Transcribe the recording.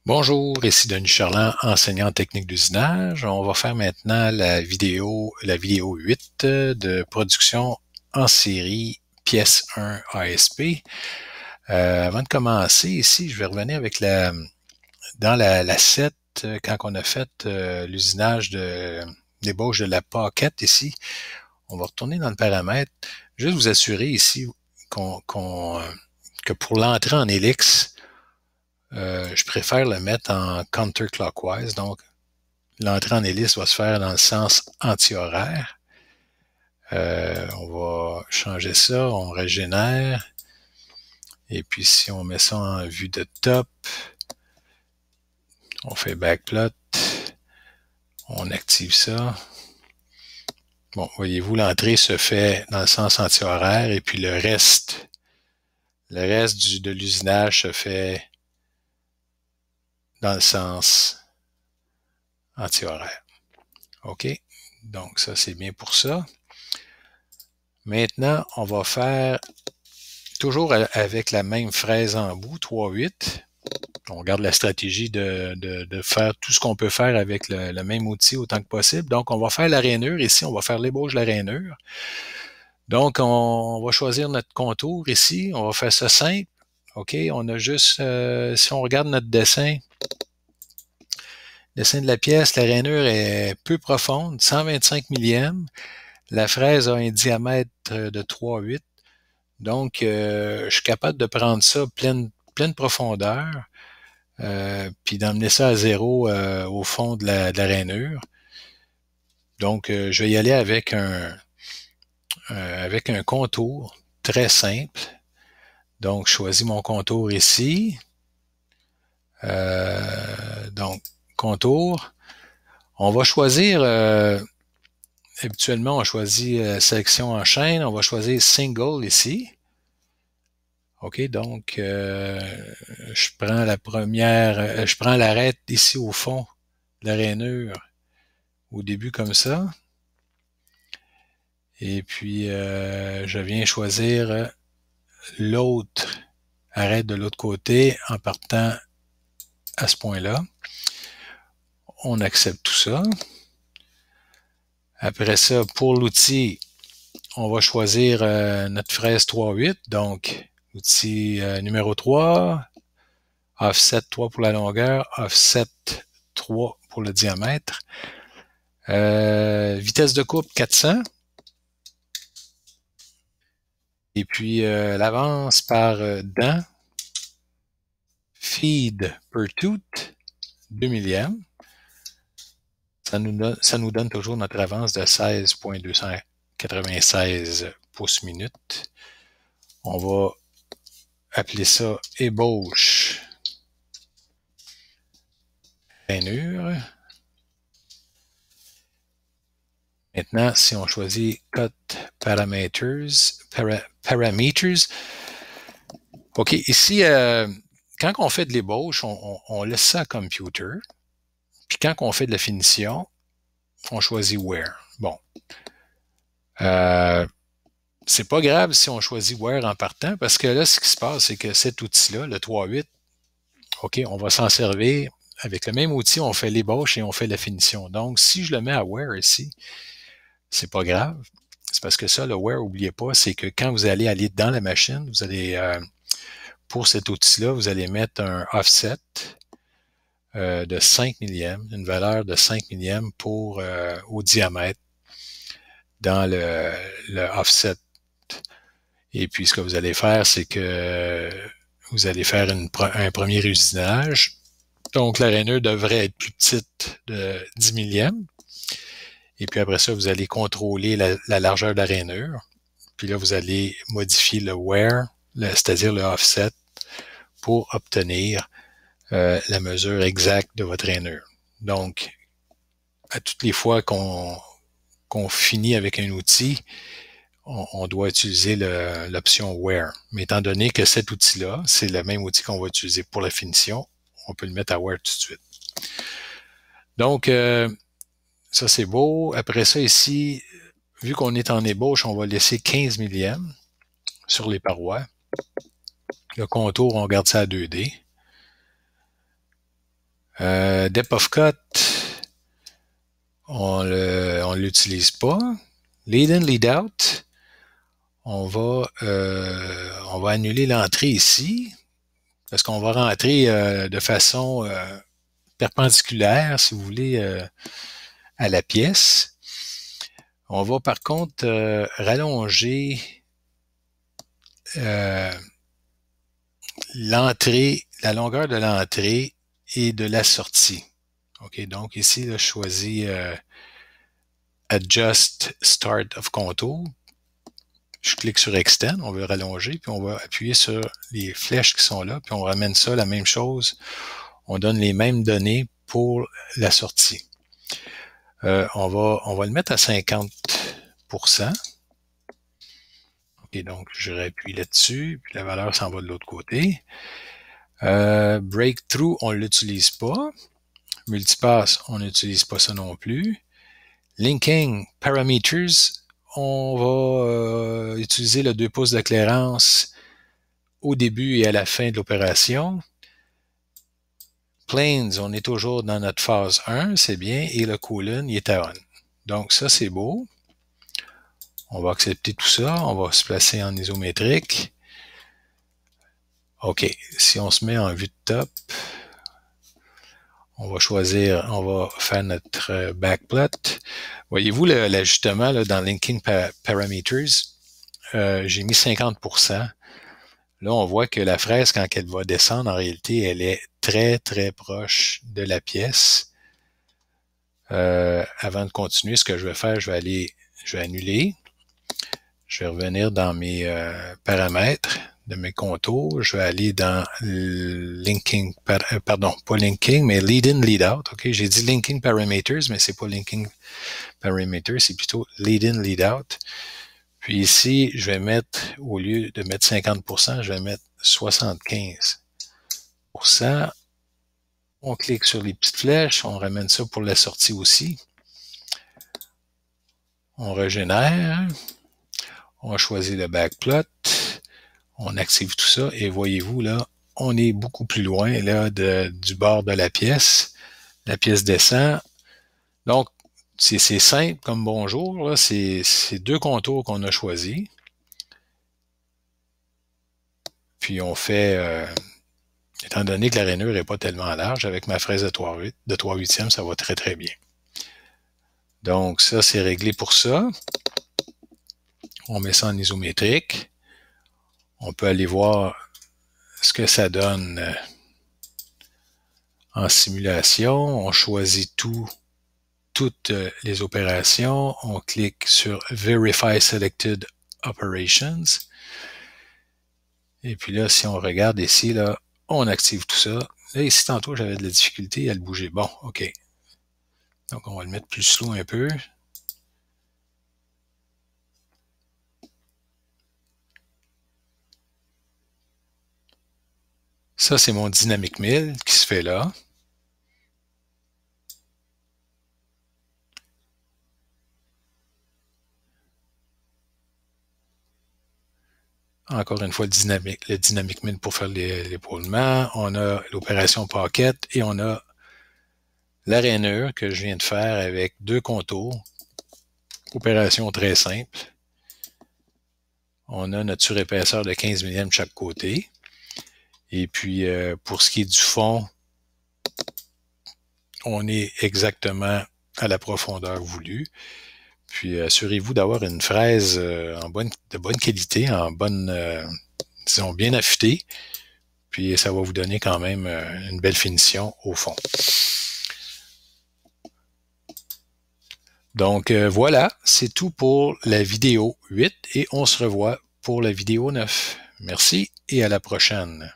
Bonjour, ici Denis Charland, enseignant en technique d'usinage. On va faire maintenant la vidéo 8 de production en série, pièce 1 ASP. Avant de commencer, ici, je vais revenir avec dans la 7, quand on a fait l'usinage de l'ébauche de la paquette ici. On va retourner dans le paramètre. Juste vous assurer ici que pour l'entrée en hélix, je préfère le mettre en counterclockwise, donc l'entrée en hélice va se faire dans le sens anti-horaire. On va changer ça, on régénère, et puis si on met ça en vue de top, on fait backplot, on active ça. Bon, voyez-vous, l'entrée se fait dans le sens anti-horaire, et puis le reste de l'usinage se fait dans le sens anti-horaire. OK? Donc, ça, c'est bien pour ça. Maintenant, on va faire toujours avec la même fraise en bout, 3-8. On garde la stratégie de faire tout ce qu'on peut faire avec le même outil autant que possible. Donc, on va faire la rainure ici. On va faire l'ébauche de la rainure. Donc, on va choisir notre contour ici. On va faire ça simple. OK? On a juste, si on regarde notre dessin de la pièce, la rainure est peu profonde, 125 millièmes. La fraise a un diamètre de 3,8. Donc, je suis capable de prendre ça pleine profondeur, puis d'emmener ça à zéro au fond de la rainure. Donc, je vais y aller avec un contour très simple. Donc, je choisis mon contour ici. Donc, contour. On va choisir, habituellement, on choisit sélection en chaîne. On va choisir single ici. OK, donc je prends je prends l'arête ici au fond de la rainure au début comme ça. Et puis je viens choisir l'autre arête de l'autre côté en partant à ce point-là. On accepte tout ça. Après ça, pour l'outil, on va choisir notre fraise 3-8, donc outil numéro 3, offset 3 pour la longueur, offset 3 pour le diamètre. Vitesse de coupe 400. Et puis l'avance par dent. Feed per tooth, 2 millièmes. Ça nous donne toujours notre avance de 16,296 pouces minutes. On va appeler ça ébauche rainure. Maintenant, si on choisit Cut Parameters, OK, ici, quand on fait de l'ébauche, on laisse ça à Computer. Puis quand on fait de la finition, on choisit Where. Bon. C'est pas grave si on choisit Where en partant, parce que là, ce qui se passe, c'est que cet outil-là, le 3.8, OK, on va s'en servir. Avec le même outil, on fait l'ébauche et on fait la finition. Donc, si je le mets à Where ici, c'est pas grave. C'est parce que ça, le Where, n'oubliez pas, c'est que quand vous allez aller dans la machine, vous allez, pour cet outil-là, vous allez mettre un offset de 5 millièmes, une valeur de 5 millièmes pour au diamètre dans le offset. Et puis, ce que vous allez faire, c'est que vous allez faire un premier usinage. Donc, la rainure devrait être plus petite de 10 millièmes. Et puis après ça, vous allez contrôler la largeur de la rainure. Puis là, vous allez modifier le wear, c'est-à-dire le offset, pour obtenir la mesure exacte de votre rainure. Donc, à toutes les fois qu'on finit avec un outil, on doit utiliser l'option Wear. Mais étant donné que cet outil-là, c'est le même outil qu'on va utiliser pour la finition, on peut le mettre à Wear tout de suite. Donc, ça c'est beau. Après ça ici, vu qu'on est en ébauche, on va laisser 15 millièmes sur les parois. Le contour, on garde ça à 2D. Depth of cut, on l'utilise pas. Lead in, lead out, on va annuler l'entrée ici, parce qu'on va rentrer de façon perpendiculaire, si vous voulez, à la pièce. On va par contre rallonger l'entrée, la longueur de l'entrée et de la sortie. OK, donc ici, là, je choisis Adjust Start of Contour. Je clique sur Extend, on veut rallonger, puis on va appuyer sur les flèches qui sont là, puis on ramène ça, la même chose. On donne les mêmes données pour la sortie. On va le mettre à 50%. OK, donc je réappuie là-dessus, puis la valeur s'en va de l'autre côté. Breakthrough, on ne l'utilise pas. Multipass, on n'utilise pas ça non plus. Linking Parameters, on va utiliser le 2 pouces de clairance au début et à la fin de l'opération. Planes, on est toujours dans notre phase 1, c'est bien, et le colon, il est à on. Donc ça, c'est beau. On va accepter tout ça, on va se placer en isométrique. OK, si on se met en vue de top, on va choisir, on va faire notre backplot. Voyez-vous l'ajustement dans Linking Parameters, j'ai mis 50%. Là, on voit que la fraise, quand elle va descendre, en réalité, elle est très, très proche de la pièce. Avant de continuer, ce que je vais faire, je vais annuler. Je vais revenir dans mes paramètres de mes contours. Je vais aller dans Linking, pardon, pas Linking, mais Lead in, Lead out. OK, j'ai dit Linking Parameters, mais c'est pas Linking Parameters, c'est plutôt Lead in, Lead out. Puis ici, je vais mettre, au lieu de mettre 50%, je vais mettre 75%. On clique sur les petites flèches, on ramène ça pour la sortie aussi. On régénère, on choisit le backplot, on active tout ça et voyez-vous là, on est beaucoup plus loin là du bord de la pièce. La pièce descend. Donc, c'est simple comme bonjour. C'est 2 contours qu'on a choisis. Puis on fait, étant donné que la rainure n'est pas tellement large, avec ma fraise de 3/8, ça va très très bien. Donc ça, c'est réglé pour ça. On met ça en isométrique. On peut aller voir ce que ça donne en simulation. On choisit toutes les opérations. On clique sur Verify Selected Operations. Et puis là, si on regarde ici, là, on active tout ça. Là, ici, tantôt, j'avais de la difficulté à le bouger. Bon, OK. Donc, on va le mettre plus slow un peu. Ça, c'est mon Dynamic Mill qui se fait là. Encore une fois, le Dynamic Mill pour faire l'épaulement. On a l'opération Pocket et on a la rainure que je viens de faire avec 2 contours. Opération très simple. On a notre surépaisseur de 15 mm de chaque côté. Et puis, pour ce qui est du fond, on est exactement à la profondeur voulue. Puis, assurez-vous d'avoir une fraise de bonne qualité, disons, bien affûtée. Puis, ça va vous donner quand même une belle finition au fond. Donc, voilà, c'est tout pour la vidéo 8 et on se revoit pour la vidéo 9. Merci et à la prochaine.